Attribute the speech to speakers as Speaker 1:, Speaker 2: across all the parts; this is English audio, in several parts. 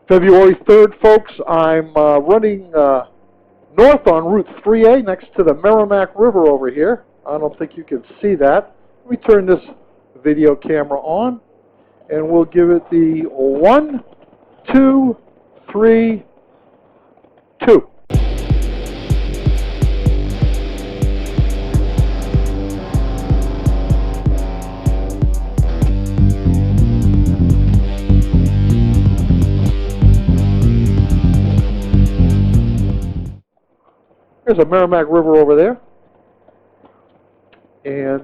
Speaker 1: February 3rd, folks. I'm running north on Route 3A next to the Merrimack River over here. I don't think you can see that. Let me turn this video camera on, and we'll give it the 1, 2, 3, 2. There's a Merrimack River over there, and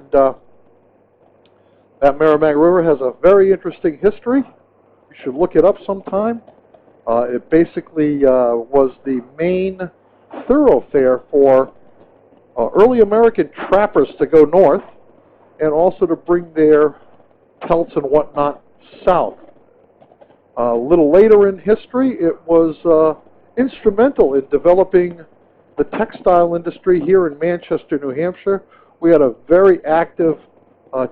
Speaker 1: that Merrimack River has a very interesting history. You should look it up sometime. It basically was the main thoroughfare for early American trappers to go north and also to bring their pelts and whatnot south. A little later in history, it was instrumental in developing the textile industry here in Manchester, New Hampshire. We had a very active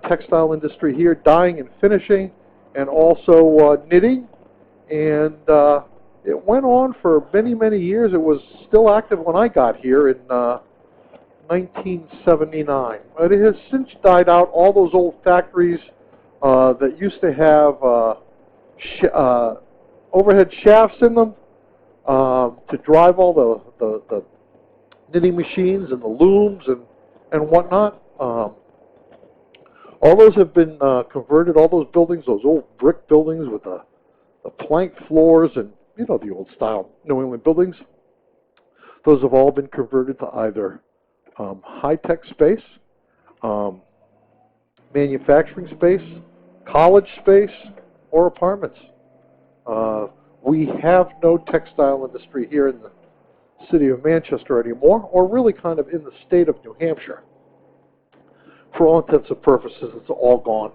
Speaker 1: textile industry here, dyeing and finishing, and also knitting. And it went on for many, many years. It was still active when I got here in 1979. But it has since died out. All those old factories that used to have overhead shafts in them to drive all the knitting machines and the looms and whatnot. All those have been converted, all those buildings, those old brick buildings with the plank floors and, you know, the old style New England buildings. Those have all been converted to either high-tech space, manufacturing space, college space, or apartments. We have no textile industry here in the city of Manchester anymore, or really kind of in the state of New Hampshire. For all intents and purposes, it's all gone.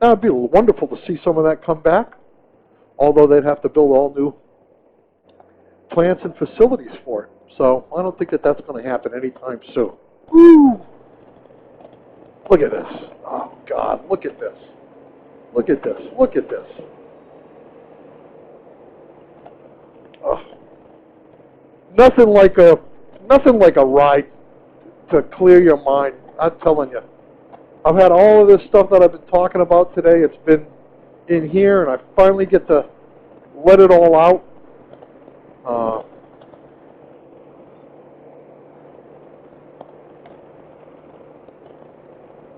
Speaker 1: Now, it'd be wonderful to see some of that come back, although they'd have to build all new plants and facilities for it. So I don't think that that's going to happen anytime soon. Woo! Look at this. Oh, God, look at this. Look at this. Look at this. Oh. Nothing like a ride to clear your mind. I'm telling you. I've had all of this stuff that I've been talking about today. It's been in here, and I finally get to let it all out.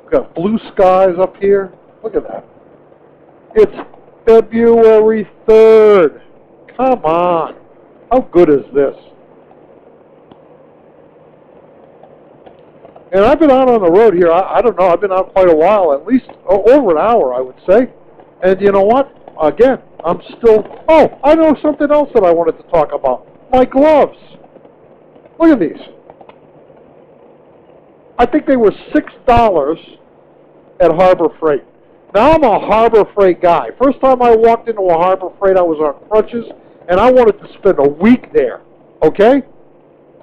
Speaker 1: We've got blue skies up here. Look at that. It's February 3rd. Come on. How good is this? And I've been out on the road here, I don't know, I've been out quite a while, at least over an hour, I would say. And you know what? Again, I'm still, oh, I know something else that I wanted to talk about. My gloves. Look at these. I think they were $6 at Harbor Freight. Now I'm a Harbor Freight guy. First time I walked into a Harbor Freight, I was on crutches, and I wanted to spend a week there, okay?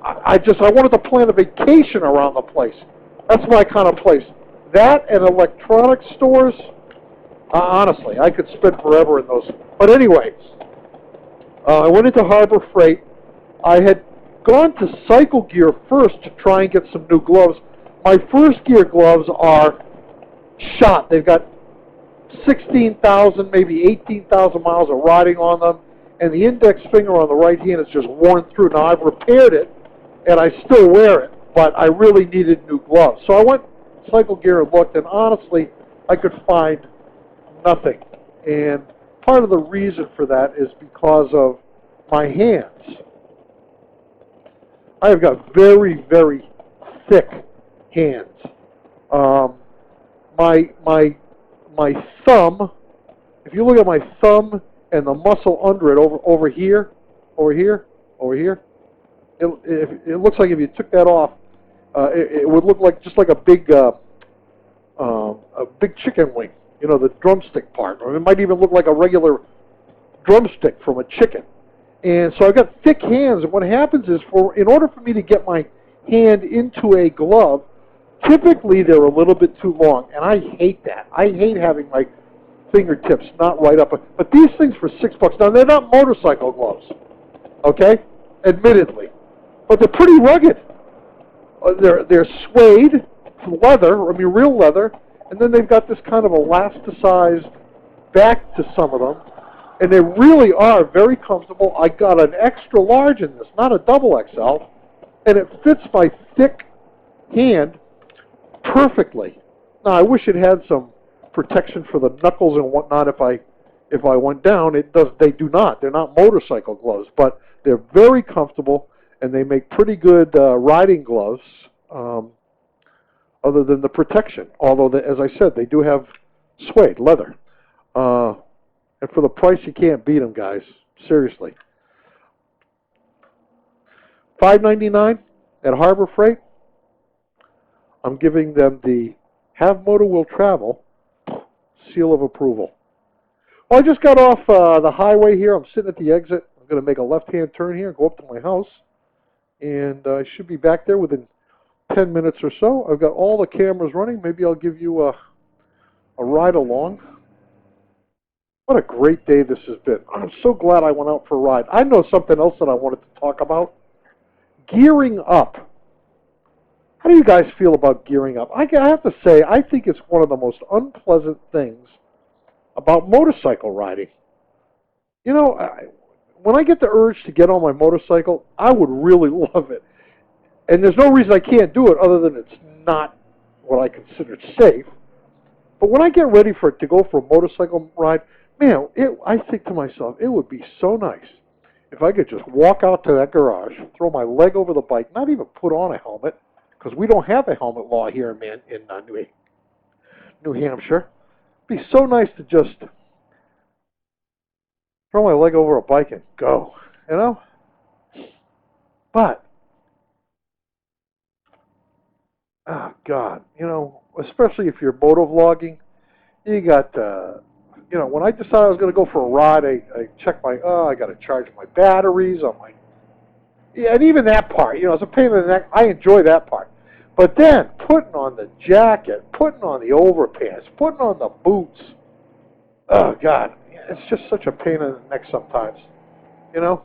Speaker 1: I wanted to plan a vacation around the place. That's my kind of place. That and electronics stores, honestly, I could spend forever in those. But anyways, I went into Harbor Freight. I had gone to Cycle Gear first to try and get some new gloves. My first gear gloves are shot. They've got 16,000, maybe 18,000 miles of riding on them, and the index finger on the right hand is just worn through. Now, I've repaired it, and I still wear it, but I really needed new gloves. So I went to Cycle Gear and looked, and honestly, I could find nothing. And part of the reason for that is because of my hands. I have got very, very thick hands. My thumb, if you look at my thumb and the muscle under it over here, it looks like if you took that off, it would look like just like a big chicken wing, you know, the drumstick part. Or it might even look like a regular drumstick from a chicken. And so I've got thick hands, and what happens is, in order for me to get my hand into a glove, typically they're a little bit too long, and I hate that. I hate having my fingertips, not right up. But these things for $6. Now, they're not motorcycle gloves, okay? Admittedly. But they're pretty rugged. They're suede, leather, I mean real leather, and then they've got this kind of elasticized back to some of them, and they really are very comfortable. I got an extra large in this, not a double XL, and it fits my thick hand perfectly. Now I wish it had some protection for the knuckles and whatnot if I went down. It does. They do not. They're not motorcycle gloves, but they're very comfortable, and they make pretty good riding gloves. Other than the protection, although as I said, they do have suede leather, and for the price, you can't beat them, guys. Seriously. $5.99 at Harbor Freight. I'm giving them the Have Moto Will Travel seal of approval. Well, I just got off the highway here. I'm sitting at the exit. I'm going to make a left-hand turn here and go up to my house. And I should be back there within 10 minutes or so. I've got all the cameras running. Maybe I'll give you a ride along. What a great day this has been. I'm so glad I went out for a ride. I know something else that I wanted to talk about. Gearing up. How do you guys feel about gearing up? I have to say, I think it's one of the most unpleasant things about motorcycle riding. You know, when I get the urge to get on my motorcycle, I would really love it. And there's no reason I can't do it other than it's not what I consider safe. But when I get ready to go for a motorcycle ride, man, I think to myself, it would be so nice if I could just walk out to that garage, throw my leg over the bike, not even put on a helmet, because we don't have a helmet law here in New Hampshire. It'd be so nice to just throw my leg over a bike and go, you know? But, oh, God, you know, especially if you're motovlogging, you got, you know, when I decided I was going to go for a ride, I checked I got to charge my batteries on my, yeah, and even that part, you know, it's a pain in the neck. I enjoy that part. But then putting on the jacket, putting on the overpants, putting on the boots, oh, God, it's just such a pain in the neck sometimes, you know?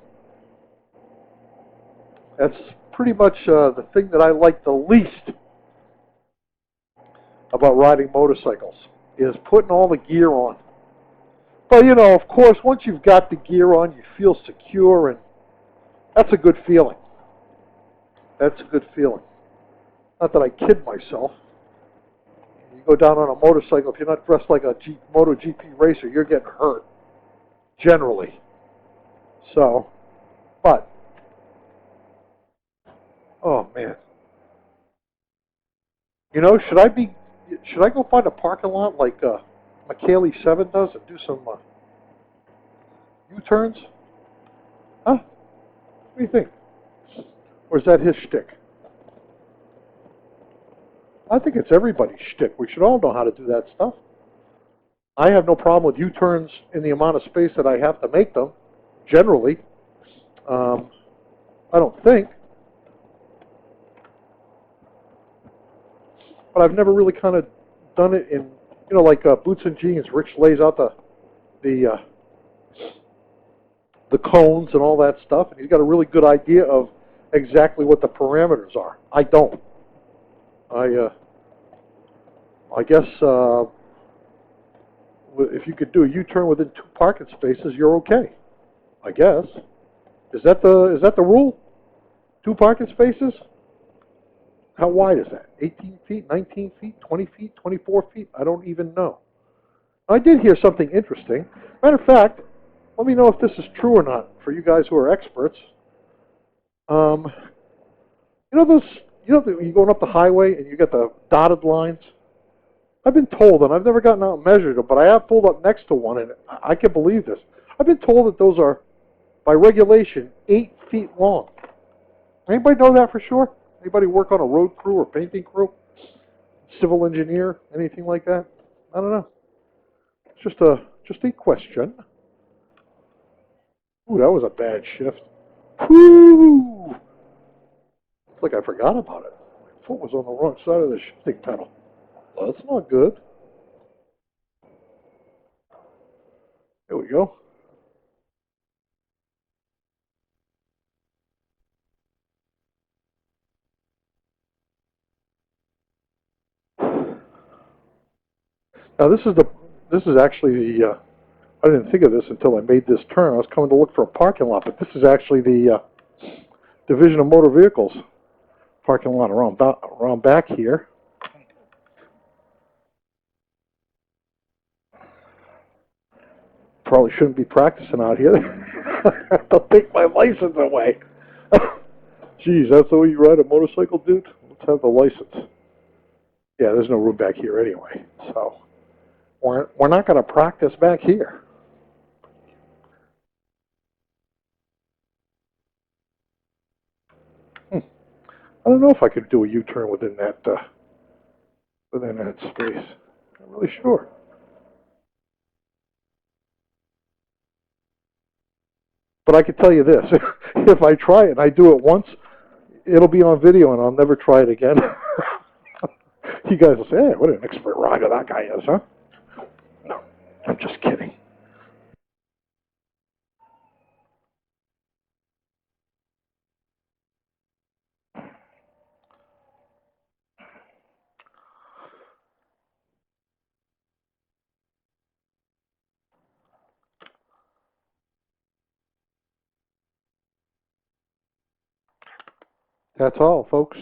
Speaker 1: That's pretty much the thing that I like the least about riding motorcycles, is putting all the gear on. But, you know, of course, once you've got the gear on, you feel secure, and that's a good feeling. That's a good feeling. Not that I kid myself. You go down on a motorcycle, if you're not dressed like a MotoGP racer, you're getting hurt, generally. So, but, oh, man. You know, should I go find a parking lot like McKaylee 7 does and do some U-turns? Huh? What do you think? Or is that his shtick? I think it's everybody's shtick. We should all know how to do that stuff. I have no problem with U-turns in the amount of space that I have to make them, generally. I don't think. But I've never really kind of done it in, you know, like Boots and Jeans. Rich lays out the cones and all that stuff, and he's got a really good idea of exactly what the parameters are. I don't. I guess if you could do a U-turn within 2 parking spaces, you're okay. I guess. Is that the rule? 2 parking spaces? How wide is that? 18 feet, 19 feet, 20 feet, 24 feet? I don't even know. I did hear something interesting. Matter of fact, let me know if this is true or not for you guys who are experts. You know you're going up the highway and you get the dotted lines? I've been told, and I've never gotten out and measured them, but I have pulled up next to one, and I can believe this. I've been told that those are, by regulation, 8 feet long. Anybody know that for sure? Anybody work on a road crew or painting crew? Civil engineer? Anything like that? I don't know. It's just a question. Ooh, that was a bad shift. Whoo! It's like I forgot about it. My foot was on the wrong side of the shifting pedal. Well, that's not good. There we go. Now this is actually the I didn't think of this until I made this turn. I was coming to look for a parking lot, but this is actually the Division of Motor Vehicles parking lot around back here. Probably shouldn't be practicing out here. They'll take my license away. Geez, that's the way you ride a motorcycle, dude? Let's have the license. Yeah, there's no room back here anyway, so we're not going to practice back here. I don't know if I could do a U-turn within that space. I'm not really sure. But I can tell you this: if I try it and I do it once, it'll be on video, and I'll never try it again. You guys will say, "Hey, what an expert rider that guy is, huh?" No, I'm just kidding. That's all, folks.